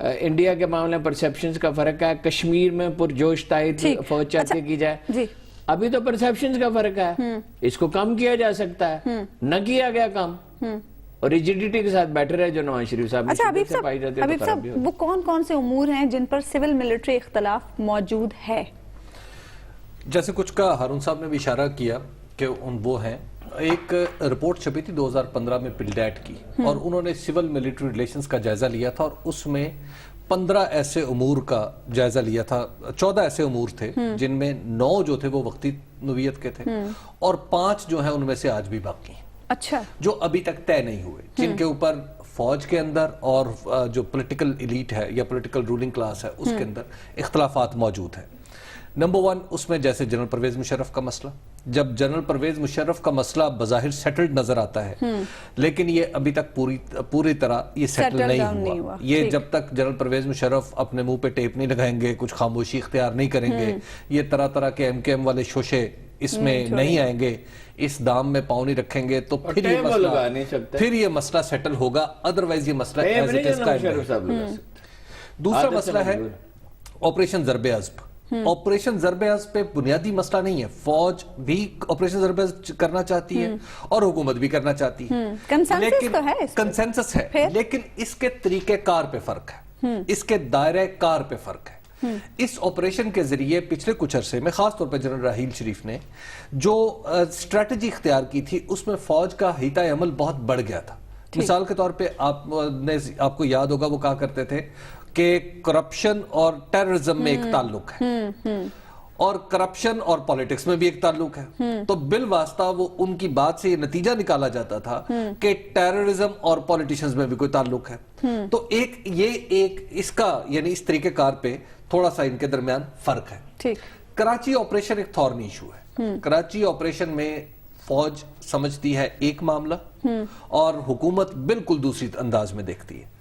India کے معاملے میں پرسیپشنز کا فرق ہے. کشمیر میں پرجوش تائید فوج چاہتے کی جائے, ابھی تو پرسیپشنز کا فرق ہے, اس کو کم کیا جا سکتا ہے, نہ کیا گیا کام, اور ریجیڈیٹی کے ساتھ بیٹھے رہے جو نواز شریف صاحب سے پائی جاتی ہے. حبیب صاحب وہ کون کون سے امور ہیں جن پر سول ملٹری اختلاف موجود ہے؟ جیسے کچھ کا ہارون صاحب نے بھی اشارہ کیا کہ وہ ہیں, ایک رپورٹ چھپی تھی 2015 میں پلڈیٹ کی, اور انہوں نے سول ملٹری ریلیشنز کا جائزہ لیا تھا, اور اس میں 15 ایسے امور کا جائزہ لیا تھا. 14 ایسے امور تھے جن میں 9 جو تھے وہ وقتی نوعیت کے تھے, اور 5 جو ہیں ان میں سے آج بھی باقی ہیں. اچھا. جو ابھی تک طے نہیں ہوئے, جن کے اوپر فوج کے اندر اور جو پولیٹیکل ایلیٹ ہے یا پولیٹیکل رولنگ کلاس ہے اس کے اندر اختلافات موجود ہیں. نمبر 1 اس میں جیسے جنرل پرویز مشرف کا مسئلہ, جب جنرل پرویز مشرف کا مسئلہ بظاہر سیٹلڈ نظر آتا ہے, لیکن یہ ابھی تک پوری طرح یہ سیٹل نہیں ہوا. یہ جب تک جنرل پرویز مشرف اپنے منہ پہ ٹیپ نہیں لگائیں گے, کچھ خاموشی اختیار نہیں کریں گے, یہ طرح طرح کے ایم کے ایم والے شوشے اس میں نہیں آئیں گے, اس دام میں پاؤں نہیں رکھیں گے, تو پھر یہ مسئلہ سیٹل ہوگا. ادروائز یہ مسئلہ ایز اٹ از قائم ہے. دوسرا مسئلہ ہے آپریشن ضرب عضب. آپریشن ضرب عضب پہ بنیادی مسئلہ نہیں ہے, فوج بھی آپریشن ضرب عضب کرنا چاہتی ہے اور حکومت بھی کرنا چاہتی ہے, کنسنسس ہے, لیکن اس کے طریقہ کار پہ فرق ہے, اس کے دائرہ کار پہ فرق ہے. اس آپریشن کے ذریعے پچھلے کچھ عرصے میں خاص طور پہ جنرل راحیل شریف نے جو اسٹریٹجی اختیار کی تھی, اس میں فوج کا حیطہ عمل بہت بڑھ گیا تھا. مثال کے طور پہ آپ کو یاد ہوگا وہ کہا کرتے تھے کہ کرپشن اور ٹیررزم میں ایک تعلق ہے, اور کرپشن اور پالیٹکس میں بھی ایک تعلق ہے. تو بالواسطہ وہ ان کی بات سے یہ نتیجہ نکالا جاتا تھا کہ ٹیررزم اور پالیٹیشنز میں بھی کوئی تعلق ہے. تو اس کا یعنی اس طریقہ کار پہ تھوڑا سا ان کے درمیان فرق ہے. کراچی آپریشن ایک تھورنی ایشو ہے. کراچی آپریشن میں فوج سمجھتی ہے ایک معاملہ اور حکومت بالکل دوسری انداز میں دیکھتی ہے.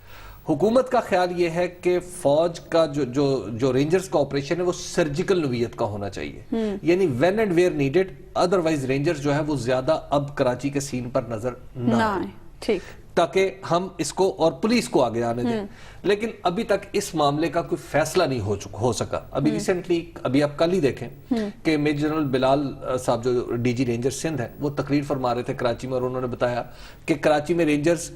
حکومت کا خیال یہ ہے کہ فوج کا جو رینجرز کا آپریشن ہے وہ سرجیکل نوعیت کا ہونا چاہیے, یعنی when and where needed, otherwise rangers جو ہے وہ زیادہ اب کراچی کے سین پر نظر نہ آئے, تاکہ ہم اس کو اور پولیس کو آگے آنے دیں. لیکن ابھی تک اس معاملے کا کوئی فیصلہ نہیں ہو سکا. ابھی ریسنٹلی ابھی آپ کل ہی دیکھیں کہ میجر جنرل بلال صاحب جو ڈی جی رینجر سندھ ہیں وہ تقریر فرما رہے تھے کراچی میں, اور انہوں نے بتایا کہ کراچی میں رینجرز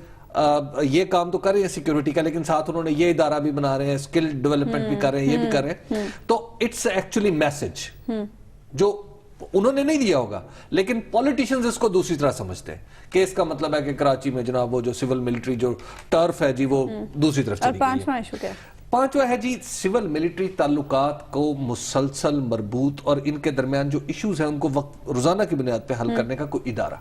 یہ کام تو کر رہے ہیں سیکیورٹی کا, لیکن ساتھ انہوں نے یہ ادارہ بھی بنا رہے ہیں, اسکل ڈیولپمنٹ بھی کر رہے ہیں, یہ بھی کر رہے ہیں. تو اٹس ایکچولی میسج جو انہوں نے نہیں دیا ہوگا, لیکن پولیٹیشنز اس کو دوسری طرح سمجھتے ہیں کہ اس کا مطلب ہے کہ کراچی میں جناب وہ جو سول ملٹری جو ٹرف ہے جی وہ دوسری طرف چلی گئی ہے. پانچواں ہے جی سول ملٹری تعلقات کو مسلسل مربوط اور ان کے درمیان جو ایشوز ہیں ان کو روزانہ کی بنیاد پہ حل کرنے کا کوئی ادارہ,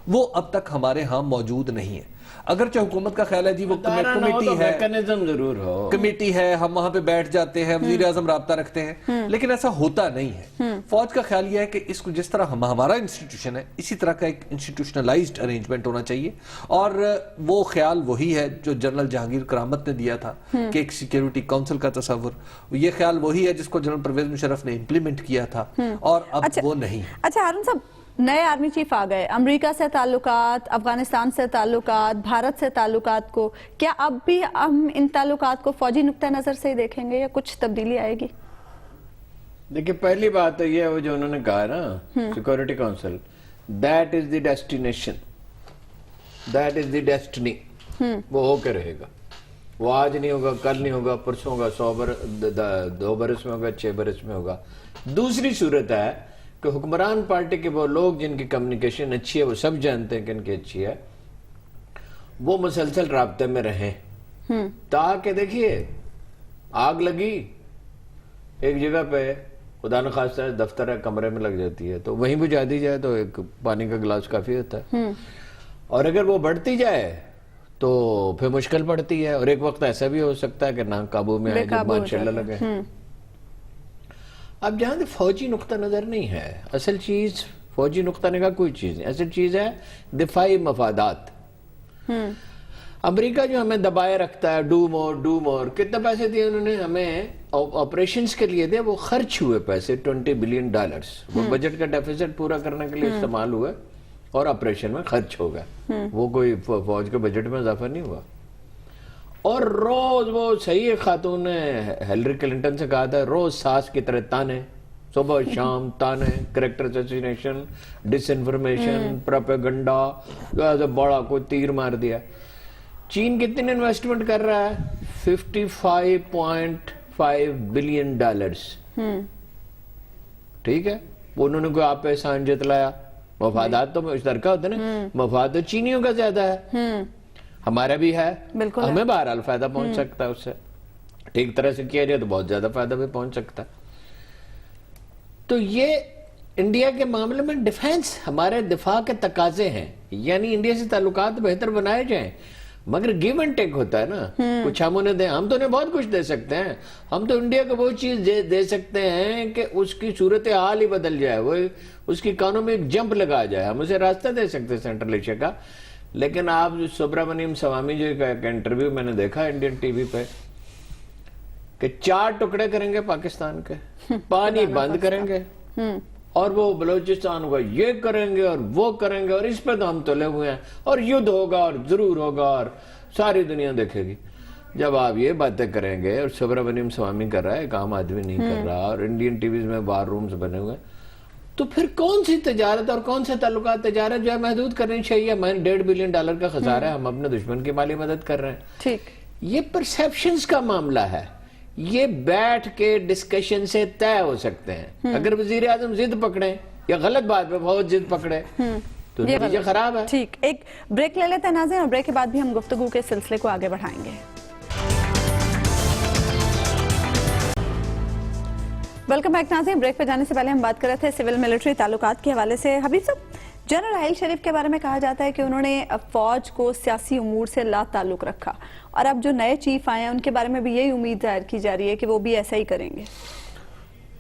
وہ اب تک ہمارے ہاں موجود نہیں ہے. اگرچہ حکومت کا خیال ہے جی وہ کمیٹی ہے, ضرور ہو, کمیٹی ہے, ہم وہاں پہ بیٹھ جاتے ہیں, وزیر اعظم رابطہ رکھتے ہیں, لیکن ایسا ہوتا نہیں ہے. فوج کا خیال یہ ہے کہ اس کو جس طرح ہمارا انسٹیٹیوشن ہے اسی طرح کا ایک انسٹیٹیوشنلائزڈ ارینجمنٹ ہونا چاہیے, اور وہ خیال وہی ہے جو جنرل جہانگیر کرامت نے دیا تھا کہ ایک سیکیورٹی کونسل کا تصور, یہ خیال وہی ہے جس کو جنرل پرویز مشرف نے امپلیمنٹ کیا تھا, اور اب وہ نہیں. اچھا ہارون صاحب, نئے آرمی چیف آ گئے, امریکہ سے تعلقات, افغانستان سے تعلقات, بھارت سے تعلقات کو, کیا اب بھی ہم ان تعلقات کو فوجی نقطہ نظر سے دیکھیں گے یا کچھ تبدیلی آئے گی؟ دیکھیں پہلی بات تو یہ ہے وہ جو انہوں نے کہا نا security council, that is the destination, that is the destiny, وہ ہو کے رہے گا. وہ آج نہیں ہوگا, کل نہیں ہوگا, پرسوں ہوگا, 2 برس میں ہوگا, 6 برس میں ہوگا. دوسری صورت ہے کہ حکمران پارٹی کے وہ لوگ جن کی کمیونیکیشن اچھی ہے, وہ سب جانتے ہیں کہ ان کی اچھی ہے, وہ مسلسل رابطے میں رہیں, تاکہ دیکھیے آگ لگی ایک جگہ پہ, خدا نخواستہ دفتر ہے کمرے میں لگ جاتی ہے, تو وہیں بجھا دی جائے تو ایک پانی کا گلاس کافی ہوتا ہے, اور اگر وہ بڑھتی جائے تو پھر مشکل پڑتی ہے, اور ایک وقت ایسا بھی ہو سکتا ہے کہ نہ قابو میں آئے جب ماشاءاللہ لگے. اب جہاں سے فوجی نقطہ نظر نہیں ہے, اصل چیز فوجی نقطہ نظر کوئی چیز نہیں, اصل چیز ہے دفاعی مفادات. امریکہ جو ہمیں دبائے رکھتا ہے, ڈو مور, کتنے پیسے دیے انہوں نے ہمیں آپریشنز کے لیے دے, وہ خرچ ہوئے پیسے $20 بلین, وہ بجٹ کا ڈیفیسٹ پورا کرنے کے لیے استعمال ہوئے اور آپریشن میں خرچ ہو گئے, وہ کوئی فوج کے بجٹ میں اضافہ نہیں ہوا. اور روز وہ صحیح خاتون نے ہیلری کلنٹن سے کہا تھا روز ساس کی طرح تانے، صبح شام تانے، کریکٹر اسیسینیشن، ڈس انفارمیشن، پروپیگنڈا، ایسے بڑا کوئی تیر مار دیا. چین کتنی انویسٹمنٹ کر رہا ہے؟ $55.5 بلین. ٹھیک ہے، انہوں نے کوئی آپ پہ احسان جتلایا؟ مفادات تو مشترکہ ہوتے ہیں نا، مفاد تو چینیوں کا زیادہ ہے، ہمارا بھی ہے، ہمیں بہرحال فائدہ پہنچ سکتا ہے اس سے، ٹھیک طرح سے کیا جائے تو بہت زیادہ فائدہ بھی پہنچ سکتا ہے. تو یہ انڈیا کے معاملے میں ڈیفینس، ہمارے دفاع کے تقاضے ہیں، یعنی انڈیا سے تعلقات بہتر بنائے جائیں، مگر گیو اینڈ ٹیک ہوتا ہے نا. کچھ ہم انہیں دیں، ہم تو انہیں بہت کچھ دے سکتے ہیں، ہم تو انڈیا کو وہ چیز دے سکتے ہیں کہ اس کی صورتحال ہی بدل جائے، وہ اس کی اکانومی ایک جمپ لگا جائے. ہم اسے راستہ دے سکتے ہیں سینٹرل ایشیا کا. لیکن آپ سبرامنیم سوامی جی کا ایک انٹرویو میں نے دیکھا انڈین ٹی وی پہ کہ 4 ٹکڑے کریں گے پاکستان کے، پانی بند کریں گے، اور وہ بلوچستان کو یہ کریں گے اور وہ کریں گے، اور اس پہ تو ہم تلے ہوئے ہیں، اور یدھ ہوگا اور ضرور ہوگا اور ساری دنیا دیکھے گی. جب آپ یہ باتیں کریں گے اور سبرامنیم سوامی کر رہا ہے، ایک عام آدمی نہیں کر رہا، اور انڈین ٹی ویز میں وار رومز بنے ہوئے، تو پھر کون سی تجارت اور کون سے تعلقات تجارت جو ہے محدود کرنی چاہیے؟ $1.5 بلین کا خسارہ ہے، ہم اپنے دشمن کی مالی مدد کر رہے ہیں. ٹھیک، یہ پرسیپشنز کا معاملہ ہے، یہ بیٹھ کے ڈسکشن سے طے ہو سکتے ہیں. اگر وزیر اعظم ضد پکڑے یا غلط بات پہ بہت ضد پکڑے تو نتیجہ خراب ہے. ٹھیک، ایک بریک لے لیتے ہیں ناظرین، اور بریک کے بعد بھی ہم گفتگو کے سلسلے کو آگے بڑھائیں گے. ویلکم بیک ناظرین. بریک پہ جانے سے پہلے ہم بات کر رہے تھے سول ملٹری تعلقات کے حوالے سے. حبیب صاحب، جنرل راحیل شریف کے بارے میں کہا جاتا ہے کہ انہوں نے فوج کو سیاسی امور سے لا تعلق رکھا، اور اب جو نئے چیف آئے ہیں ان کے بارے میں بھی یہی امید ظاہر کی جا رہی ہے کہ وہ بھی ایسا ہی کریں گے.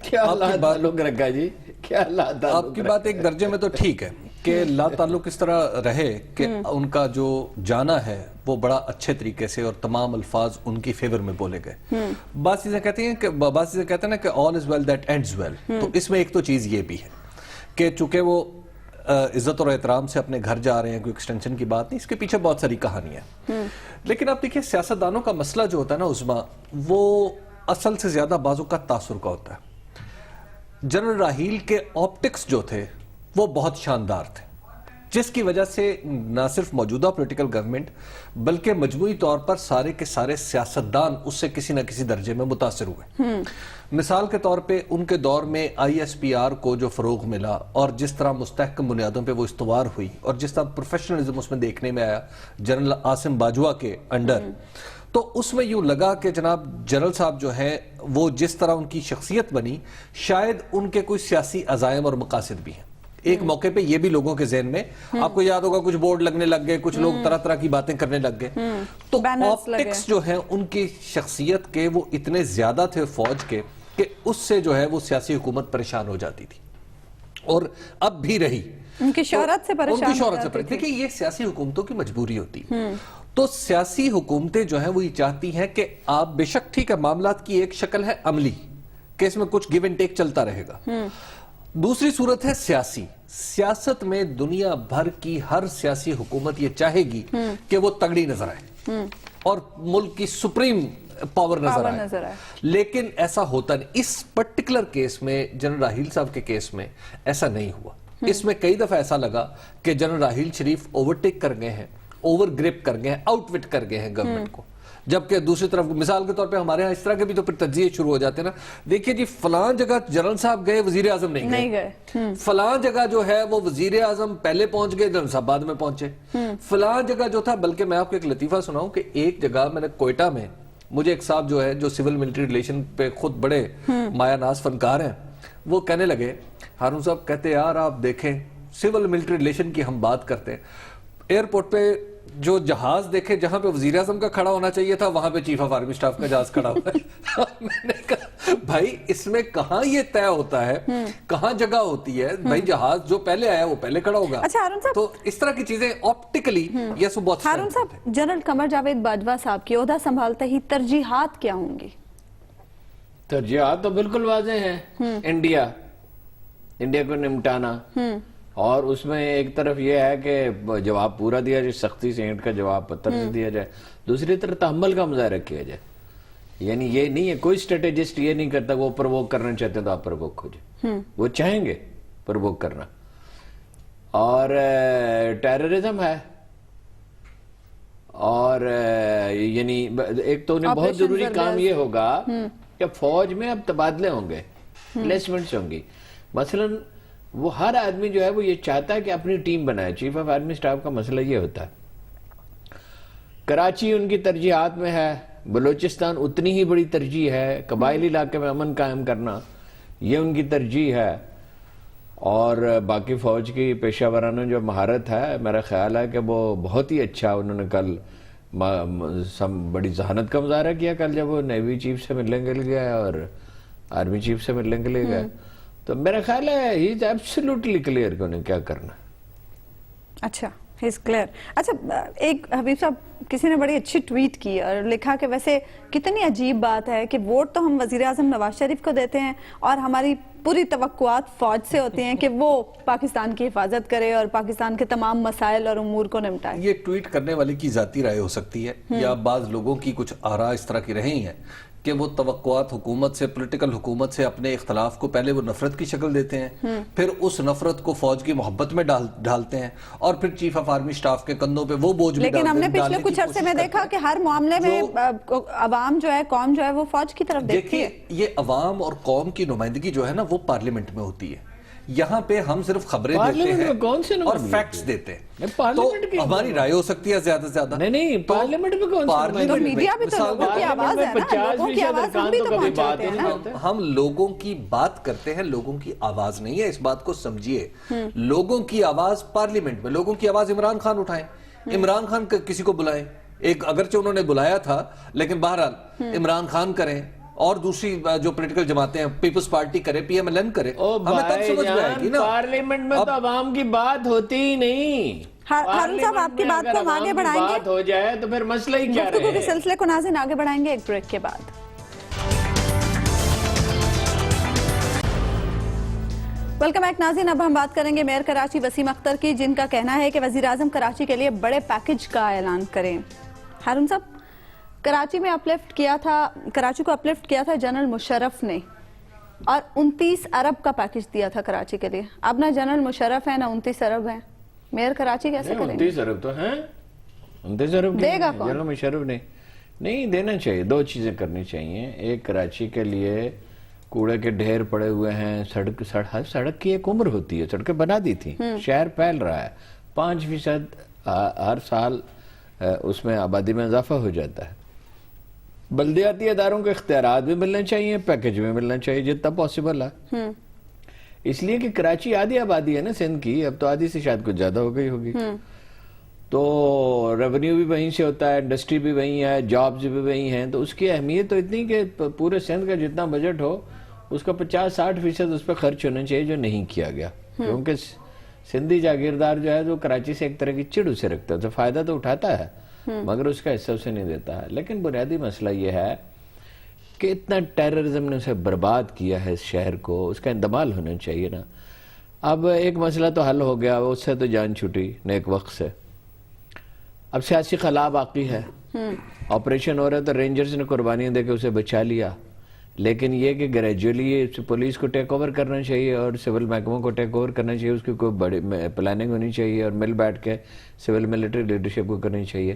کیا لا تعلق رکھا جی؟ کیا لا تعلق؟ آپ کی بات ایک درجے میں تو ٹھیک ہے کہ لا تعلق اس طرح رہے کہ ان کا جو جانا ہے وہ بڑا اچھے طریقے سے اور تمام الفاظ ان کی فیور میں بولے گئے. بعض چیزیں کہتے ہیں نا کہ all is well that ends well. تو اس میں ایک تو چیز یہ بھی ہے کہ چونکہ وہ عزت اور احترام سے اپنے گھر جا رہے ہیں، کوئی ایکسٹینشن کی بات نہیں، اس کے پیچھے بہت ساری کہانیاں. لیکن آپ دیکھیں سیاستدانوں کا مسئلہ جو ہوتا ہے نا عظما، وہ اصل سے زیادہ بعضوں کا تاثر کا ہوتا ہے. جنرل راحیل کے آپٹکس جو تھے وہ بہت شاندار تھے، جس کی وجہ سے نہ صرف موجودہ پولیٹیکل گورنمنٹ بلکہ مجموعی طور پر سارے کے سارے سیاستدان اس سے کسی نہ کسی درجے میں متاثر ہوئے. مثال کے طور پہ ان کے دور میں ISPR کو جو فروغ ملا اور جس طرح مستحکم بنیادوں پہ وہ استوار ہوئی اور جس طرح پروفیشنلزم اس میں دیکھنے میں آیا جنرل عاصم باجوہ کے انڈر، تو اس میں یوں لگا کہ جناب جنرل صاحب جو ہیں وہ جس طرح ان کی شخصیت بنی، شاید ان کے کوئی سیاسی عزائم اور مقاصد بھی ہیں. ایک موقع پہ یہ بھی لوگوں کے ذہن میں، آپ کو یاد ہوگا کچھ بورڈ لگنے لگ گئے، کچھ لوگ طرح طرح کی باتیں کرنے لگ گئے. تو آپٹکس جو ہیں ان کی شخصیت کے وہ اتنے زیادہ تھے فوج کے کہ اس سے جو ہے وہ سیاسی حکومت پریشان ہو جاتی تھی، اور اب بھی رہی. ان کی شہرت سے پریشان ہو جاتی تھی. دیکھیں یہ سیاسی حکومتوں کی مجبوری ہوتی ہے. تو سیاسی حکومتیں جو ہیں وہ یہ چاہتی ہیں کہ آپ بے شک ٹھیک ہے معاملات کی ایک شکل ہے عملی کہ اس میں کچھ گیو اینڈ ٹیک چلتا رہے گا، دوسری صورت ہے سیاسی. سیاست میں دنیا بھر کی ہر سیاسی حکومت یہ چاہے گی کہ وہ تگڑی نظر آئے اور ملک کی سپریم پاور نظر آئے، لیکن ایسا ہوتا نہیں. اس پرٹیکولر کیس میں جنرل راحیل صاحب کے کیس میں ایسا نہیں ہوا. اس میں کئی دفعہ ایسا لگا کہ جنرل راحیل شریف اوورٹیک کر گئے ہیں، اوور گریپ کر گئے ہیں، آؤٹ وٹ کر گئے ہیں گورنمنٹ کو. جبکہ دوسری طرف مثال کے طور پہ ہمارے ہاں اس طرح کے بھی تو پھر تجزیے شروع ہو جاتے ہیں نا. دیکھیے جی فلاں جگہ جنرل صاحب گئے، وزیر اعظم نہیں گئے. فلاں جگہ جو ہے وہ وزیر اعظم پہلے پہنچ گئے، جنرل صاحب بعد میں پہنچے. فلاں جگہ جو تھا، بلکہ میں آپ کو ایک لطیفہ سناؤں کہ ایک جگہ میں نے کوئٹہ میں، مجھے ایک صاحب جو ہے جو سول ملٹری ریلیشن پہ خود بڑے مایا ناز فنکار ہیں، وہ کہنے لگے، ہارون صاحب کہتے یار آپ دیکھیں سول ملٹری ریلیشن کی ہم بات کرتے ہیں، ایئرپورٹ پہ جو جہاز دیکھے جہاں پہ وزیر اعظم کا کھڑا ہونا چاہیے تھا وہاں پہ چیف آف آرمی سٹاف کا جہاز کھڑا ہوا ہے. میں نے کہا بھائی اس میں کہاں یہ طے ہوتا ہے، کہاں جگہ ہوتی ہے بھائی، جہاز جو پہلے آیا وہ پہلے کھڑا ہوگا. تو اس طرح کی چیزیں آپٹیکلی یس وہ بہت. ہارون صاحب، جنرل قمر جاوید باجوہ صاحب کی عہدہ سنبھالتے ہی ترجیحات کیا ہوں گی؟ ترجیحات تو بالکل واضح ہیں. انڈیا کو نمٹانا، اور اس میں ایک طرف یہ ہے کہ جواب پورا دیا جائے, سختی سے اینٹ کا جواب پتھر سے دیا جائے, دوسری طرف تحمل کا مظاہرہ کیا جائے. یعنی یہ نہیں ہے, کوئی اسٹریٹجسٹ یہ نہیں کرتا وہ پرووک کرنا چاہتے ہیں تو آپ پرووک ہو جائے, وہ چاہیں گے پرووک کرنا. اور ٹیررزم ہے, اور یعنی ایک تو انہیں بہت ضروری کام یہ ہوگا کہ فوج میں اب تبادلے ہوں گے, پلیسمنٹس ہوں گی. مثلا وہ ہر آدمی جو ہے وہ یہ چاہتا ہے کہ اپنی ٹیم بنائے. چیف آف آرمی سٹاف کا مسئلہ یہ ہوتا ہے, کراچی ان کی ترجیحات میں ہے, بلوچستان اتنی ہی بڑی ترجیح ہے, قبائلی علاقے میں امن قائم کرنا یہ ان کی ترجیح ہے, اور باقی فوج کی پیشہ ورانہ جو مہارت ہے میرا خیال ہے کہ وہ بہت ہی اچھا. انہوں نے کل بڑی ذہانت کا مظاہرہ کیا کل جب وہ نیوی چیف سے ملنے کے لیے گئے اور آرمی چیف سے ملنے کے لیے گئے, تو میرا خیال ہے ہی از ایبسلیوٹلی کلیئر کہ انہیں کیا کرنا. اچھا, ہی از کلیئر. اچھا, ایک حبیب صاحب کسی نے بڑی اچھی ٹویٹ کی اور لکھا کہ ویسے کتنی عجیب بات ہے کہ ووٹ تو ہم وزیر اعظم نواز شریف کو دیتے ہیں اور ہماری پوری توقعات فوج سے ہوتی ہیں کہ وہ پاکستان کی حفاظت کرے اور پاکستان کے تمام مسائل اور امور کو نمٹائے. یہ ٹویٹ کرنے والے کی ذاتی رائے ہو سکتی ہے, یا بعض لوگوں کی کچھ آراء اس طرح کی رہی ہیں کہ وہ توقعات حکومت سے, پولیٹیکل حکومت سے اپنے اختلاف کو پہلے وہ نفرت کی شکل دیتے ہیں, پھر اس نفرت کو فوج کی محبت میں ڈالتے ہیں, اور پھر چیف آف آرمی سٹاف کے کندھوں پہ وہ بوجھ بھی ڈالتے ہیں. لیکن ہم نے پچھلے کچھ عرصے میں دیکھا کہ ہر معاملے میں عوام جو ہے, قوم جو ہے وہ فوج کی طرف دیکھتی ہے. یہ عوام اور قوم کی نمائندگی جو ہے نا وہ پارلیمنٹ میں ہوتی ہے. یہاں پہ ہم صرف خبریں دیتے ہیں اور فیکٹس دیتے ہیں, تو ہماری رائے ہو سکتی ہے زیادہ سے زیادہ. نہیں, پارلیمنٹ میں کون سی, میڈیا بھی تو لوگوں کی آواز ہے نا, لوگوں کی آواز ہم بھی تو پہنچاتے ہیں. ہم لوگوں کی بات کرتے ہیں, لوگوں کی آواز نہیں ہے, اس بات کو سمجھیے. لوگوں کی آواز پارلیمنٹ میں, لوگوں کی آواز عمران خان اٹھائیں, عمران خان کسی کو بلائیں, ایک اگرچہ انہوں نے بلایا تھا لیکن بہرحال عمران خان کریں, اور دوسری جو پولیٹیکل جماعتیں ہیں, پیپلز پارٹی کرے, پی ایم ایل این کرے, ہمیں تب سمجھ میں آئے گی نا. پارلیمنٹ میں تو عوام کی بات ہوتی ہی نہیں. ہارون صاحب آپ کی بات کو ہم آگے بڑھائیں گے, بات ہو جائے تو پھر مسئلہ ہی کیا رہے. گفتگو کے سلسلے کو ناظرین آگے بڑھائیں گے ایک بریک کے بعد. ویلکم بیک ناظرین. اب ہم بات کریں گے میئر کراچی وسیم اختر کی, جن کا کہنا ہے کہ وزیر اعظم کراچی کے لیے بڑے پیکج کا اعلان کریں. ہارون صاحب, کراچی میں اپلفٹ کیا تھا, کراچی کو اپلفٹ کیا تھا جنرل مشرف نے, اور 29 ارب کا پیکج دیا تھا کراچی کے لیے. اب نہ جنرل مشرف ہے نہ 29 ارب ہے, میئر کراچی کیسے کریں گے؟ 29 ارب تو ہیں, 29 ارب دے گا کون؟ جنرل مشرف نے نہیں دینا چاہیے. دو چیزیں کرنی چاہیے. ایک, کراچی کے لیے کوڑے کے ڈھیر پڑے ہوئے ہیں, سڑک کی ایک عمر ہوتی ہے, سڑکیں بنا دی تھی, شہر پھیل رہا ہے, 5% ہر سال اس میں آبادی میں اضافہ ہو جاتا ہے. بلدیاتی اداروں کو اختیارات بھی ملنے چاہیے, پیکج بھی ملنا چاہیے جتنا پاسبل ہے. اس لیے کہ کراچی آدھی آبادی ہے نا سندھ کی, اب تو آدھی سے شاید کچھ زیادہ ہو گئی ہوگی, تو ریونیو بھی وہیں سے ہوتا ہے, انڈسٹری بھی وہیں ہے, جابز بھی وہیں ہیں, تو اس کی اہمیت تو اتنی کہ پورے سندھ کا جتنا بجٹ ہو اس کا 50-60% اس پہ خرچ ہونا چاہیے, جو نہیں کیا گیا. کیونکہ سندھی جاگیردار جو ہے وہ کراچی سے ایک طرح کی چڑ اسے رکھتا ہے, تو فائدہ تو اٹھاتا ہے مگر اس کا حصہ اسے نہیں دیتا ہے. لیکن بنیادی مسئلہ یہ ہے کہ اتنا ٹیررزم نے اسے برباد کیا ہے اس شہر کو, اس کا اندمال ہونا چاہیے نا. اب ایک مسئلہ تو حل ہو گیا, اس سے تو جان چھوٹی نیک وقت سے. اب سیاسی خلا باقی ہے, آپریشن ہو رہا ہے تو رینجرز نے قربانیاں دے کے اسے بچا لیا. لیکن یہ کہ گریجولی پولیس کو ٹیک اوور کرنا چاہیے اور سول محکموں کو ٹیک اوور کرنا چاہیے, اس کی کوئی بڑی پلاننگ ہونی چاہیے, اور مل بیٹھ کے سول ملٹری لیڈرشپ کو کرنی چاہیے.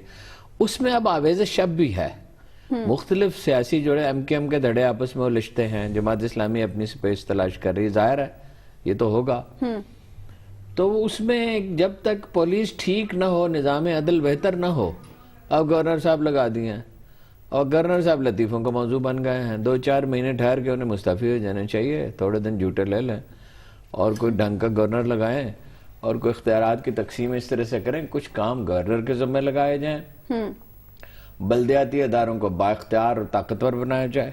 اس میں اب آویز شب بھی ہے, مختلف سیاسی جوڑے ایم کے ایم کے دھڑے آپس میں الجھتے ہیں, جماعت اسلامی اپنی سپیس تلاش کر رہی, ظاہر ہے یہ تو ہوگا. تو اس میں جب تک پولیس ٹھیک نہ ہو, نظام عدل بہتر نہ ہو, اب گورنر صاحب لگا دیے ہیں, اور گورنر صاحب لطیفوں کا موضوع بن گئے ہیں. 2-4 مہینے ٹھہر کے انہیں مستعفی ہو جانا چاہیے, تھوڑے دن جھوٹے لے لیں اور کوئی ڈھنگ کا گورنر لگائیں, اور کوئی اختیارات کی تقسیم اس طرح سے کریں, کچھ کام گورنر کے ذمہ لگائے جائیں, بلدیاتی اداروں کو با اختیار اور طاقتور بنایا جائے.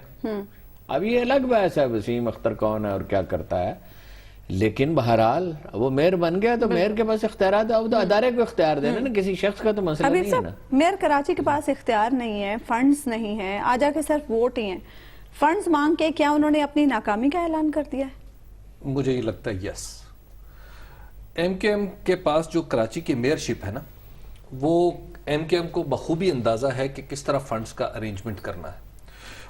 اب یہ الگ بحث ہے وسیم اختر کون ہے اور کیا کرتا ہے, لیکن بہرحال وہ میئر بن گیا تو میئر کے پاس اختیارات ہے, اب تو ادارے کو اختیار دینا نا, کسی شخص کا تو مسئلہ نہیں ہے نا. میئر کراچی کے پاس اختیار نہیں ہے, فنڈز نہیں ہیں, آ جا کے صرف ووٹ ہی ہیں. فنڈز مانگ کے کیا انہوں نے اپنی ناکامی کا اعلان کر دیا ہے؟ مجھے یہ لگتا ہے یس. ایم کیو ایم کے پاس جو کراچی کی میئرشپ ہے نا، وہ ایم کیو ایم کو بخوبی اندازہ ہے کہ کس طرح فنڈز کا ارینجمنٹ کرنا ہے.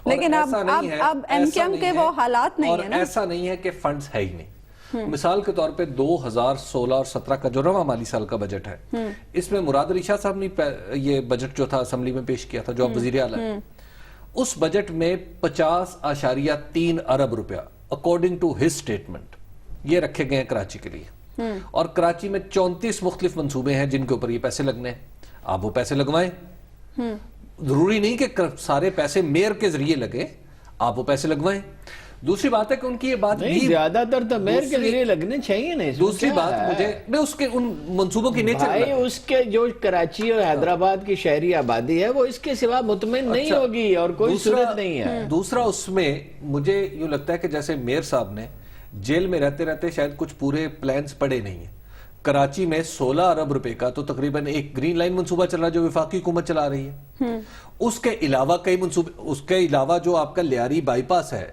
لیکن اب ایم کیو ایم کے وہ حالات نہیں ہیں نا. ایسا نہیں ہے کہ فنڈز ہے ہی نہیں. مثال کے طور پہ 2016 اور 17 کا جو رواں مالی سال کا بجٹ ہے، اس میں مراد علی شاہ صاحب نے یہ بجٹ جو تھا اسمبلی میں پیش کیا تھا، جو اب وزیر اعلیٰ ہے، اس بجٹ میں 50.3 ارب روپیہ اکارڈنگ ٹو ہز اسٹیٹمنٹ یہ رکھے گئے ہیں کراچی کے لیے. اور کراچی میں 34 مختلف منصوبے ہیں جن کے اوپر یہ پیسے لگنے ہیں. آپ وہ پیسے لگوائیں، ضروری نہیں کہ سارے پیسے میئر کے ذریعے لگے، آپ وہ پیسے لگوائیں. دوسری بات ہے کہ ان کی یہ بات نہیں، زیادہ تر تو میئر کے ذریعے لگنے چاہیے. نہیں، دوسری بات مجھے اس کے ان منصوبوں کی نیچر بھائی، اس کے جو کراچی اور حیدرآباد کی شہری آبادی ہے وہ اس کے سوا مطمئن نہیں ہوگی اور کوئی صورت نہیں ہے. دوسرا اس میں مجھے یوں لگتا ہے کہ جیسے میئر صاحب نے جیل میں رہتے رہتے شاید کچھ پورے پلانز پڑے نہیں ہیں. کراچی میں 16 ارب روپے کا تو تقریباً ایک گرین لائن منصوبہ چل رہا ہے جو وفاقی حکومت چلا رہی ہے. اس کے علاوہ کئی منصوبے، اس کے علاوہ جو آپ کا لیاری بائی پاس ہے،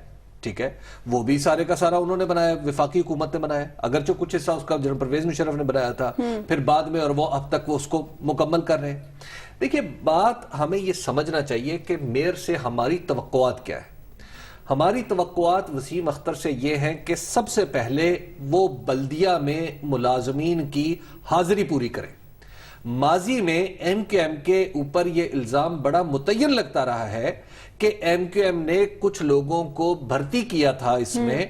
ٹھیک ہے، وہ بھی سارے کا سارا انہوں نے بنایا، وفاقی حکومت نے بنایا، اگرچہ کچھ حصہ اس کا جنرل پرویز مشرف نے بنایا تھا پھر بعد میں، اور وہ اب تک وہ اس کو مکمل کر رہے ہیں. دیکھیے، بات ہمیں یہ سمجھنا چاہیے کہ میئر سے ہماری توقعات کیا ہے. ہماری توقعات وسیم اختر سے یہ ہیں کہ سب سے پہلے وہ بلدیہ میں ملازمین کی حاضری پوری کریں. ماضی میں ایم کیو ایم کے اوپر یہ الزام بڑا متعین لگتا رہا ہے کہ ایم کیو ایم نے کچھ لوگوں کو بھرتی کیا تھا اس میں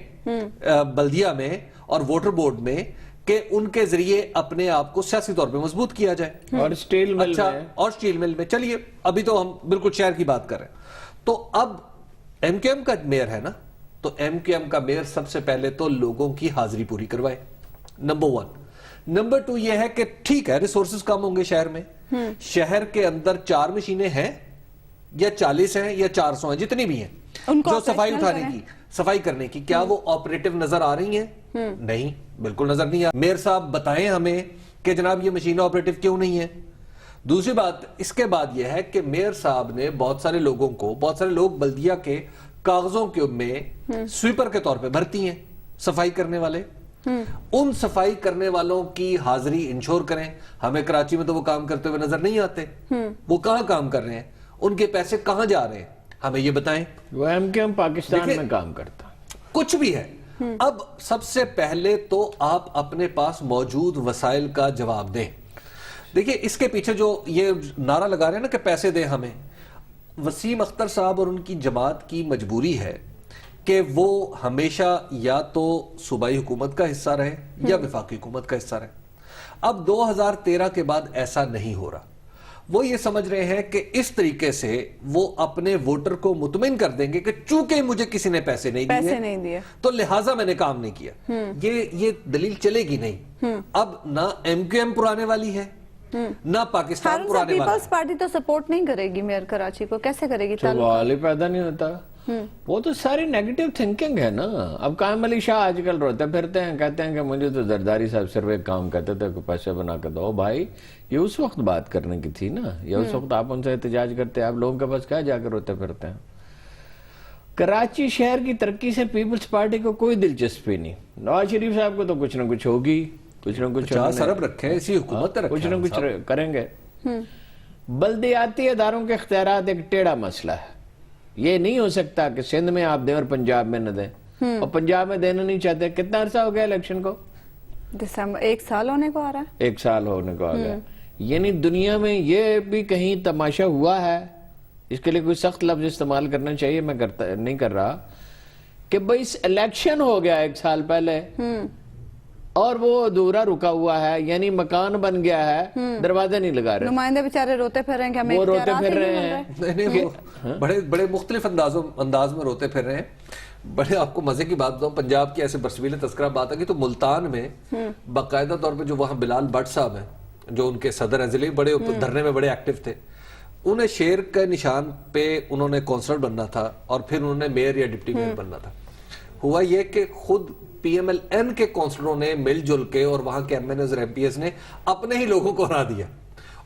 بلدیہ میں اور ووٹر بورڈ میں کہ ان کے ذریعے اپنے آپ کو سیاسی طور پہ مضبوط کیا جائے. اور سٹیل مل میں، اور سٹیل مل میں چلیے، ابھی تو ہم بالکل شہر کی بات کر رہے ہیں. تو اب ایم کیو ایم کا میئر ہے نا، تو ایم کیو ایم کا میئر سب سے پہلے تو لوگوں کی حاضری پوری کروائے، نمبر 1. نمبر 2 یہ ہے کہ ٹھیک ہے ریسورسز کم ہوں گے شہر میں، شہر کے اندر 4 مشینیں ہیں یا 40 ہیں یا 400 ہیں، جتنی بھی ہیں جو صفائی اٹھانے کی، صفائی کرنے کی، کیا وہ آپریٹو نظر آ رہی ہیں؟ نہیں، بالکل نظر نہیں آ. میئر صاحب بتائیں ہمیں کہ جناب یہ مشینیں آپریٹو کیوں نہیں ہیں. دوسری بات اس کے بعد یہ ہے کہ میئر صاحب نے بہت سارے لوگوں کو، بہت سارے لوگ بلدیہ کے کاغذوں کے میں سویپر کے طور پہ بھرتی ہیں، صفائی کرنے والے. ان صفائی کرنے والوں کی حاضری انشور کریں. ہمیں کراچی میں تو وہ کام کرتے ہوئے نظر نہیں آتے، وہ کہاں کام کر رہے ہیں، ان کے پیسے کہاں جا رہے ہیں، ہمیں یہ بتائیں. وہ ایم کیو ایم پاکستان میں کام کرتا کچھ بھی ہے. اب سب سے پہلے تو آپ اپنے پاس موجود وسائل کا جواب دیں. دیکھیے، اس کے پیچھے جو یہ نعرہ لگا رہے ہیں نا کہ پیسے دیں ہمیں، وسیم اختر صاحب اور ان کی جماعت کی مجبوری ہے کہ وہ ہمیشہ یا تو صوبائی حکومت کا حصہ رہے یا وفاقی حکومت کا حصہ رہے. اب 2013 کے بعد ایسا نہیں ہو رہا. وہ یہ سمجھ رہے ہیں کہ اس طریقے سے وہ اپنے ووٹر کو مطمئن کر دیں گے کہ چونکہ مجھے کسی نے پیسے نہیں دیے تو لہٰذا میں نے کام نہیں کیا. یہ دلیل چلے گی نہیں. اب نہ ایم کیو ایم پرانے والی ہے نہ پاکستان پرانے والا. پیپلز پارٹی تو سپورٹ نہیں کرے گی میئر کراچی کو، کیسے کرے گی؟ سوال ہی پیدا نہیں ہوتا. وہ تو ساری نیگیٹو تھنکنگ ہے نا. اب قائم علی شاہ آج کل روتے پھرتے ہیں، کہتے ہیں کہ مجھے تو زرداری صاحب صرف ایک کام کہتے تھے کہ پیسے بنا کے دو. بھائی، یہ اس وقت بات کرنے کی تھی نا، یہ اس وقت آپ ان سے احتجاج کرتے ہیں. آپ لوگوں کے پاس کیا جا کے روتے پھرتے ہیں؟ کراچی شہر کی ترقی سے پیپلز پارٹی کو کوئی دلچسپی نہیں. نواز شریف صاحب کو تو کچھ نہ کچھ ہوگی، کچھ نہ کچھ 50 ارب رکھے اسی حکومت رکھے، کچھ نہ کچھ کریں گے. بلدیاتی اداروں کے اختیارات ایک ٹیڑھا مسئلہ ہے. یہ نہیں ہو سکتا کہ سندھ میں آپ دیں اور پنجاب میں نہ دیں، اور پنجاب میں دینا نہیں چاہتے. کتنا عرصہ ہو گیا الیکشن کو؟ دسمبر 1 سال ہونے کو آ رہا ہے. 1 سال ہونے کو آ گیا. یعنی دنیا میں یہ بھی کہیں تماشا ہوا ہے، اس کے لیے کوئی سخت لفظ استعمال کرنا چاہیے، میں نہیں کر رہا، کہ بھئی الیکشن ہو گیا 1 سال پہلے اور وہ ادھورا رکا ہوا ہے، یعنی مکان بن گیا ہے، دروازے نہیں لگا رہے. نمائندے بیچارے روتے پھر رہے ہیں کہ ہمیں وہ روتے پھر رہے ہیں. نہیں، وہ بڑے مختلف انداز میں روتے پھر رہے ہیں. بڑے آپ کو مزے کی بات بتاؤں، پنجاب کی ایسے برسبیل تذکرہ بات ہے کہ تو ملتان میں باقاعدہ طور پہ جو وہاں بلال بٹ صاحب ہیں جو ان کے صدر ہیں ضلع، بڑے دھرنے میں بڑے ایکٹیو تھے. انہیں شیر کے نشان پہ انہوں نے کونسلر بننا تھا اور پھر انہوں نے میئر یا ڈپٹی میئر بننا تھا. ہوا یہ کہ خود پی ایم ایل این کے کونسلروں نے مل جل کے اور وہاں کے ایم این ایز اور ایم پی ایس نے اپنے ہی لوگوں کو ہرا دیا.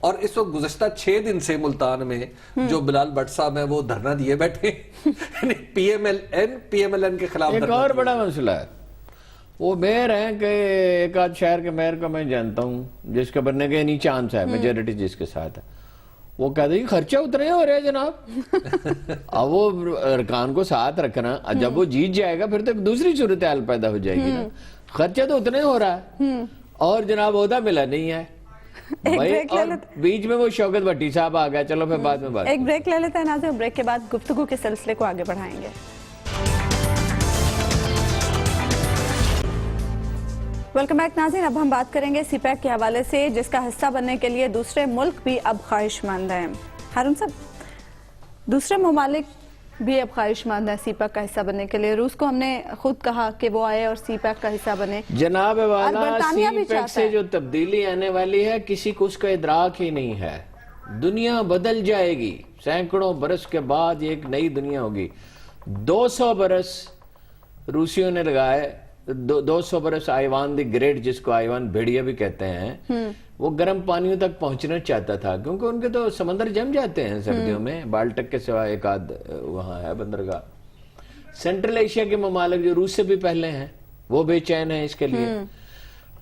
اور اس وقت گزشتہ 6 دن سے ملتان میں جو بلال بٹ صاحب ہیں وہ دھرنا دیے بیٹھے، پی ایم ایل این کے خلاف. ایک اور بڑا مسئلہ ہے، وہ میئر ہیں کہ ایک آدھ شہر کے میئر کو میں جانتا ہوں جس کے بننے کے نہیں چانس ہے, میجورٹی جس کے ساتھ ہے, وہ کہتے ہیں خرچہ اتنے ہو رہے ہیں جناب. اب وہ ارکان کو ساتھ رکھنا, جب وہ جیت جائے گا پھر تو دوسری صورتحال پیدا ہو جائے گی نا. خرچہ تو اتنے ہو رہا ہے اور جناب عہدہ ملا نہیں ہے. اور بیچ میں وہ شوکت بھٹی صاحب آ گیا. چلو پھر بعد میں بات, ایک بریک لے لیتے ہیں ناظرین, بریک کے بعد گفتگو کے سلسلے کو آگے بڑھائیں گے. ویلکم بیک ناظرین. اب ہم بات کریں گے سی پیک کے حوالے سے, جس کا حصہ بننے کے لیے دوسرے ملک بھی اب خواہش مند ہیں. ہارون صاحب, دوسرے ممالک بھی اب خواہش مند ہیں سی پیک کا حصہ بننے کے لیے. روس کو ہم نے خود کہا کہ وہ آئے اور سی پیک کا حصہ بنے. جناب والا سی پیک سے جو تبدیلی آنے والی ہے کسی کو اس کا ادراک ہی نہیں ہے. دنیا بدل جائے گی, سینکڑوں برس کے بعد ایک نئی دنیا ہوگی. 200 برس روسیوں نے لگائے, 200 برس آئیوان دی گریٹ, جس کو آئیوان بھیڑیا بھی کہتے ہیں, وہ گرم پانیوں تک پہنچنا چاہتا تھا کیونکہ ان کے تو سمندر جم جاتے ہیں سردیوں میں. بالٹک کے سوا ایک آدھ وہاں ہے بندرگاہ. سینٹرل ایشیا کے ممالک جو روس سے بھی پہلے ہیں وہ بے چین ہیں اس کے لیے.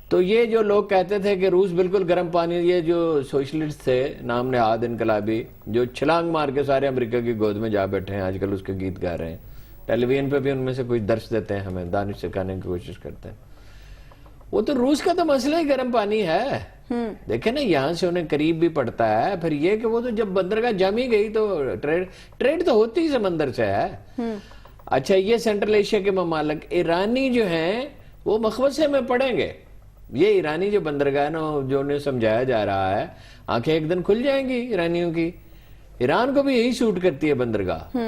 تو یہ جو لوگ کہتے تھے کہ روس بالکل گرم پانی, یہ جو سوشلسٹ تھے نام نہاد انقلابی, جو چھلانگ مار کے سارے امریکہ کی گود میں جا بیٹھے ہیں, آج کل اس کے گیت گا رہے ہیں, ٹیلی ویژن پہ بھی ان میں سے کچھ درس دیتے ہیں, ہمیں دانش سکھانے کی کوشش کرتے ہیں. وہ تو روس کا تو مسئلہ ہی گرم پانی ہے. دیکھیں نا, یہاں سے انہیں قریب بھی پڑتا ہے. پھر یہ کہ وہ تو جب بندرگاہ جم ہی گئی تو ٹریڈ تو ہوتی ہی سمندر سے ہے. اچھا, یہ سینٹرل ایشیا کے ممالک, ایرانی جو ہیں وہ مخبصے میں پڑیں گے. یہ ایرانی جو بندرگاہ نا, جو انہیں سمجھایا جا رہا ہے, آنکھیں ایک دن کھل جائیں گی ایرانیوں کی. ایران کو بھی یہی سوٹ کرتی ہے بندرگاہ,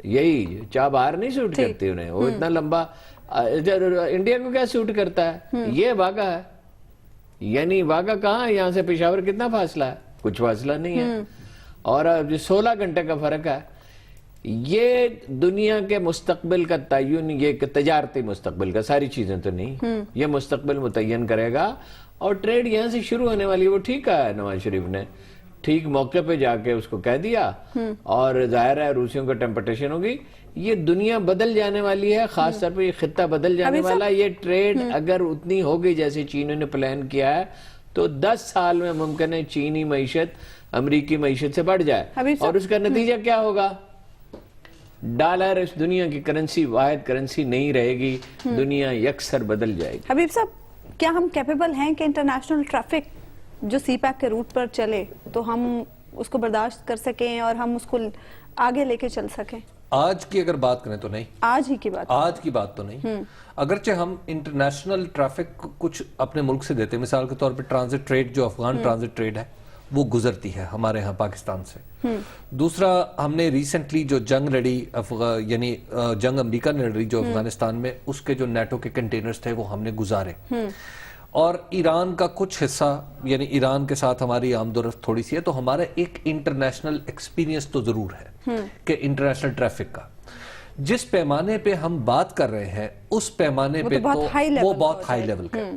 یہی چاہ باہر نہیں سوٹ کرتی انہیں. وہ اتنا لمبا, انڈیا کو کیا سوٹ کرتا ہے, یہ واگا ہے. یعنی واگا کہاں ہے, یہاں سے پشاور کتنا فاصلہ ہے, کچھ فاصلہ نہیں ہے. اور 16 گھنٹے کا فرق ہے. یہ دنیا کے مستقبل کا تعین, یہ تجارتی مستقبل کا, ساری چیزیں تو نہیں, یہ مستقبل متعین کرے گا. اور ٹریڈ یہاں سے شروع ہونے والی. وہ ٹھیک ہے نواز شریف نے ٹھیک موقع پہ جا کے اس کو کہہ دیا, اور ظاہر ہے روسیوں کا ٹیمپٹیشن ہوگی. یہ دنیا بدل جانے والی ہے, خاص طور پہ یہ خطہ بدل جانے والا. یہ ٹریڈ اگر اتنی ہوگی جیسے چینوں نے پلان کیا ہے تو 10 سال میں ممکن ہے چینی معیشت امریکی معیشت سے بڑھ جائے. اور اس کا نتیجہ کیا ہوگا, ڈالر اس دنیا کی کرنسی, واحد کرنسی نہیں رہے گی, دنیا یکسر بدل جائے گی. حبیب صاحب, کیا ہم کیپیبل ہیں کہ انٹرنیشنل ٹریفک جو سی پیک کے روٹ پر چلے تو ہم اس کو برداشت کر سکیں اور ہم اس کو آگے لے کے چل سکیں؟ آج کی اگر بات کریں تو نہیں, آج ہی کی بات, آج کی بات تو نہیں. اگرچہ ہم انٹرنیشنل ٹریفک کچھ اپنے ملک سے دیتے ہیں, مثال کے طور پہ ٹرانزٹ ٹریڈ, جو افغان ٹرانزٹ ٹریڈ ہے وہ گزرتی ہے ہمارے ہاں پاکستان سے. دوسرا, ہم نے ریسنٹلی جو جنگ لڑی, یعنی جنگ امریکہ نے لڑی جو افغانستان میں, اس کے جو نیٹو کے کنٹینرز تھے وہ ہم نے گزارے. اور ایران کا کچھ حصہ, یعنی ایران کے ساتھ ہماری آمد و رفت تھوڑی سی ہے, تو ہمارا ایک انٹرنیشنل ایکسپیرینس تو ضرور ہے کہ انٹرنیشنل ٹریفک کا جس پیمانے پہ ہم بات کر رہے ہیں, اس پیمانے پہ تو وہ بہت ہائی لیول کا.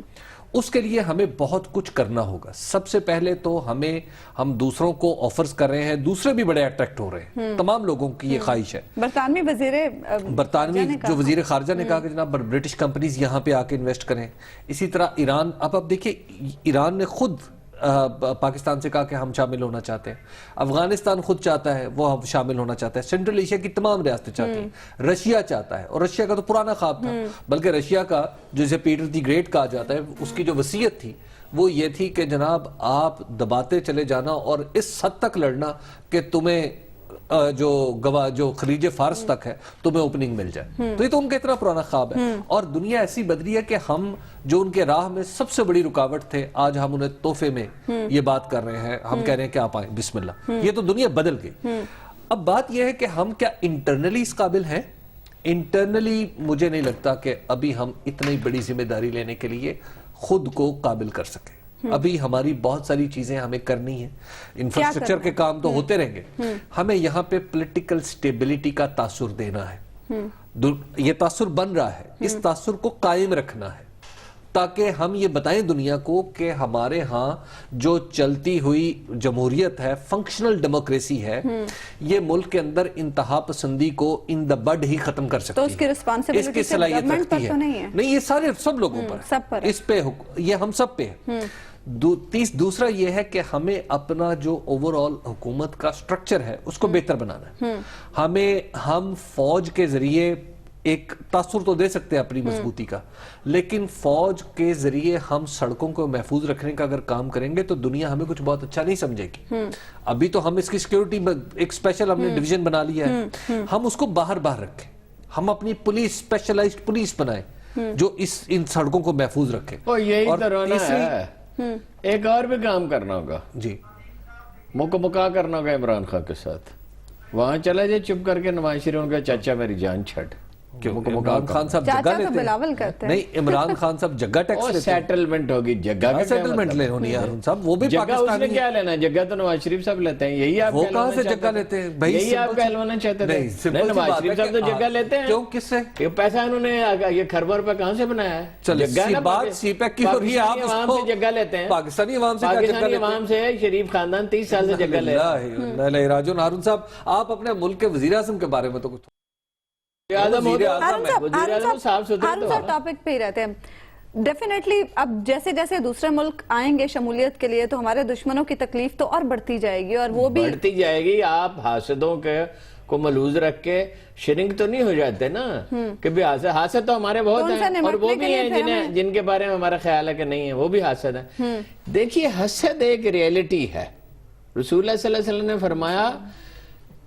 اس کے لیے ہمیں بہت کچھ کرنا ہوگا. سب سے پہلے تو ہم دوسروں کو آفرز کر رہے ہیں, دوسرے بھی بڑے اٹریکٹ ہو رہے ہیں, تمام لوگوں کی یہ خواہش ہے. برطانوی جو وزیر خارجہ نے کہا کہ جناب برٹش کمپنیز یہاں پہ آ کے انویسٹ کریں. اسی طرح ایران, اب دیکھیں ایران نے خود پاکستان سے کہا کہ ہم شامل ہونا چاہتے ہیں, افغانستان خود چاہتا ہے وہ شامل ہونا چاہتا ہے, سینٹرل ایشیا کی تمام ریاستیں چاہتی ہیں, رشیا چاہتا ہے, اور رشیا کا تو پرانا خواب تھا, بلکہ رشیا کا جسے پیٹر دی گریٹ کہا جاتا ہے, اس کی جو وصیت تھی وہ یہ تھی کہ جناب آپ دباتے چلے جانا اور اس حد تک لڑنا کہ تمہیں جو خلیج فارس تک ہے تمہیں اوپننگ مل جائے. تو یہ تو ان کا اتنا پرانا خواب ہے, اور دنیا ایسی بدلی ہے کہ ہم جو ان کے راہ میں سب سے بڑی رکاوٹ تھے, آج ہم انہیں تحفے میں یہ بات کر رہے ہیں, ہم کہہ رہے ہیں کہ آپ آئیں, بسم اللہ. یہ تو دنیا بدل گئی. اب بات یہ ہے کہ ہم کیا انٹرنلی اس قابل ہیں. انٹرنلی مجھے نہیں لگتا کہ ابھی ہم اتنی بڑی ذمہ داری لینے کے لیے خود کو قابل کر سکیں. ابھی ہماری بہت ساری چیزیں ہمیں کرنی ہیں, انفراسٹرکچر کے کام تو ہوتے رہیں گے, ہمیں یہاں پہ پولیٹیکل سٹیبلٹی کا تاثر دینا ہے. یہ تاثر بن رہا ہے, اس تاثر کو قائم رکھنا ہے. تاکہ ہم یہ بتائیں دنیا کو کہ ہمارے ہاں جو چلتی ہوئی جمہوریت ہے، فنکشنل ڈیموکریسی ہے، یہ ملک کے اندر انتہا پسندی کو ان دا بڈ ہی ختم کر سکتی ہے. تو اس کی responsibility اس کی صرف صلاحیت government پر رکھتی تو ہے. نہیں ہے. نہیں، یہ سارے سب لوگوں پر سب پر ہے. اس پہ یہ ہم سب پہ ہے. دوسرا یہ ہے کہ ہمیں اپنا جو اوور آل حکومت کا سٹرکچر ہے اس کو بہتر بنانا ہے. ہم فوج کے ذریعے ایک تاثر تو دے سکتے ہیں اپنی مضبوطی کا، لیکن فوج کے ذریعے ہم سڑکوں کو محفوظ رکھنے کا اگر کام کریں گے تو دنیا ہمیں کچھ بہت اچھا نہیں سمجھے گی. ابھی تو ہم اس کی سیکیورٹی ایک اسپیشل ہم نے ڈویژن بنا لیا ہے، ہم اس کو باہر رکھیں. ہم اپنی پولیس اسپیشلائزڈ پولیس بنائیں جو ان سڑکوں کو محفوظ رکھے. یہی تو رونا ہے. ایک اور بھی کام کرنا ہوگا جی، مکہ کرنا ہوگا عمران خان کے ساتھ. وہاں چلا جائے چپ کر کے نواز شریف ان کا چاچا میری جان چھٹ. عمران خان صاحب جگہ چاچا تو لیتے بلاول کرتے ہیں. نہیں، عمران خان صاحب جگہ ٹیکس لیتے ہیں. سیٹلمنٹ ہوگی. جگہ کا سیٹلمنٹ لے ہونی ہے ہارون صاحب، وہ بھی جگہ اس نے پاکستانی کیا لینا؟ جگہ تو نواز شریف صاحب لیتے ہیں. یہی آپ وہ کہاں سے جگہ لیتے ہیں بھائی؟ یہی آپ کہلوانا چاہتے تھے. نہیں، نواز شریف صاحب تو جگہ لیتے ہیں. کیوں؟ کس سے یہ پیسہ انہوں نے یہ خربر پہ کہاں سے بنایا ہے؟ چلے جگہ نا بات سی پیک کی ہو رہی ہے. آپ اس عوام کو سے جگہ لیتے ہیں. پاکستانی عوام سے پاکستانی عوام سے شریف خاندان 30 سال سے جگہ لے رہا ہے. راجون ہارون صاحب، آپ اپنے ملک کے وزیر اعظم کے بارے میں تو کچھ ٹاپک پہ ہی رہتے ہیں. ڈیفینیٹلی اب جیسے جیسے دوسرے ملک آئیں گے شمولیت کے لیے تو ہمارے دشمنوں کی تکلیف تو اور بڑھتی جائے گی، اور وہ بھی بڑھتی جائے گی. آپ حاسدوں کو ملحوظ رکھ کے شرنک تو نہیں ہو جاتے نا کہ بھی حاسد تو ہمارے بہت ہیں، اور وہ بھی ہیں جن کے بارے میں ہمارا خیال ہے کہ نہیں ہے، وہ بھی حاسد ہیں. دیکھیے، حسد ایک ریئلٹی ہے. رسول اللہ صلی اللہ علیہ وسلم نے فرمایا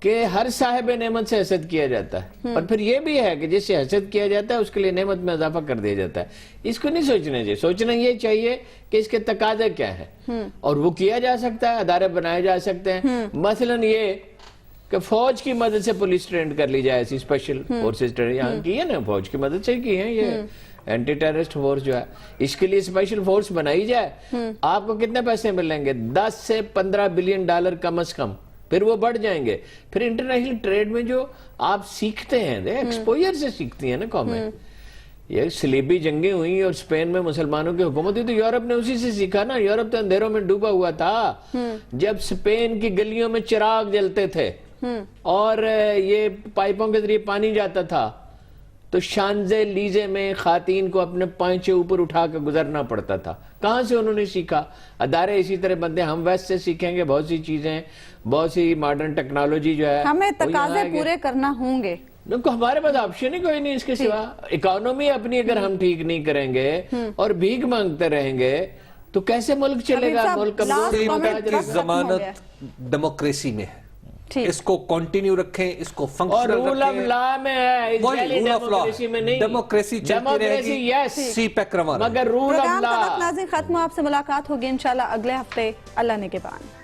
کہ ہر صاحب نعمت سے حسد کیا جاتا ہے، اور پھر یہ بھی ہے کہ جس سے حسد کیا جاتا ہے اس کے لیے نعمت میں اضافہ کر دیا جاتا ہے. اس کو نہیں سوچنا چاہیے. سوچنا یہ چاہیے کہ اس کے تقاضے کیا ہیں، اور وہ کیا جا سکتا ہے. ادارے بنائے جا سکتے ہیں. مثلا یہ کہ فوج کی مدد سے پولیس ٹرینڈ کر لی جائے، ایسی اسپیشل فورسز ٹرینڈ یہاں کی ہے نا، فوج کی مدد سے کی ہیں. یہ اینٹی ٹیررسٹ فورس جو ہے، اس کے لیے اسپیشل فورس بنائی جائے. آپ کو کتنے پیسے ملیں گے؟ 10 سے 15 بلین ڈالر کم از کم. پھر وہ بڑھ جائیں گے. پھر انٹرنیشنل ٹریڈ میں جو آپ سیکھتے ہیں، ایکسپوجر سے سیکھتی ہیں نا قومیں. یہ صلیبی جنگیں ہوئی اور اسپین میں مسلمانوں کی حکومت ہوئی تو یورپ نے اسی سے سیکھا نا. یورپ تو اندھیروں میں ڈوبا ہوا تھا. جب اسپین کی گلیوں میں چراغ جلتے تھے اور یہ پائپوں کے ذریعے پانی جاتا تھا تو شانزے لیزے میں خواتین کو اپنے پائچے اوپر اٹھا کے گزرنا پڑتا تھا. کہاں سے انہوں نے سیکھا؟ ادارے اسی طرح بنتے ہیں. ہم ویسٹ سے سیکھیں گے بہت سی چیزیں، بہت سی ماڈرن ٹیکنالوجی جو ہے. ہمیں تقاضے پورے کرنا ہوں گے. ہمارے پاس آپشن ہی کوئی نہیں اس کے سوا. اکانومی اپنی اگر ہم ٹھیک نہیں کریں گے اور بھیک مانگتے رہیں گے تو کیسے ملک چلے گا؟ ملک کمزور. ضمانت ڈیموکریسی میں ہے، اس کو کنٹینیو رکھیں، اس کو فنکشنل رکھیں. رول آف لا میں ہے، ڈیموکریسی میں نہیں. ڈیموکریسی چلتی رہے گی، سی پیک رواں مگر رول آف لا. ناظرین ختم. آپ سے ملاقات ہوگی انشاءاللہ اگلے ہفتے اللہ نے کے بعد.